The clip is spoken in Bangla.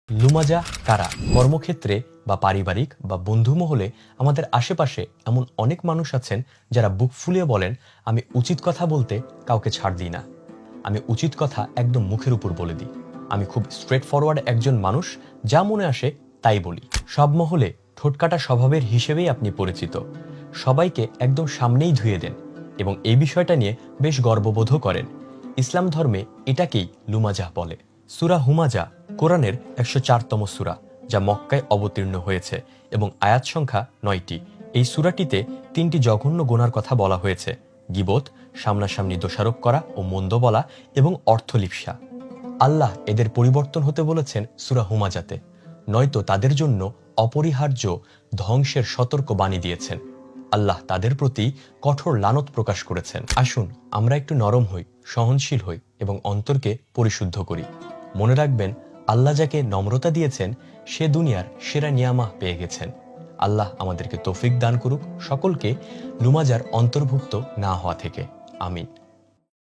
লুমাজা কারা? কর্মক্ষেত্রে বা পারিবারিক বা বন্ধু মহলে আমাদের আশেপাশে এমন অনেক মানুষ আছেন যারা বুক ফুলিয়ে বলেন, আমি উচিত কথা বলতে কাউকে ছাড় দিই না, আমি উচিত কথা একদম মুখের উপর বলে দিই, আমি খুব স্ট্রেট ফরওয়ার্ড একজন মানুষ, যা মনে আসে তাই বলি। সব মহলে ঠোঁটকাটা স্বভাবের হিসেবেই আপনি পরিচিত, সবাইকে একদম সামনেই ধুয়ে দেন এবং এই বিষয়টা নিয়ে বেশ গর্ববোধও করেন। ইসলাম ধর্মে এটাকেই লুমাজা বলে। সূরা হুমাজা কোরআনের ১০৪তম সূরা, যা মক্কায় অবতীর্ণ হয়েছে এবং আয়াত সংখ্যা ৯টি। এই সূরাটিতে ৩টি জঘন্য গুনার কথা বলা হয়েছে: গীবত, সামনাসামনি দোষারোপ করা ও মন্দ বলা, এবং অর্থলিপ্সা। আল্লাহ এদের পরিবর্তন হতে বলেছেন সূরা হুমাজাতে, নয়তো তাদের জন্য অপরিহার্য ধ্বংসের সতর্ক বাণী দিয়েছেন। আল্লাহ তাদের প্রতি কঠোর লানত প্রকাশ করেছেন। আসুন আমরা একটু নরম হই, সহনশীল হই এবং অন্তরকে পরিশুদ্ধ করি। মনে রাখবেন, আল্লাহ যাকে নম্রতা দিয়েছেন সে দুনিয়ার সেরা নিয়ামাহ পেয়ে গেছেন। আল্লাহ আমাদেরকে তৌফিক দান করুক সকলকে লুমাজার অন্তর্ভুক্ত না হওয়া থেকে। আমিন।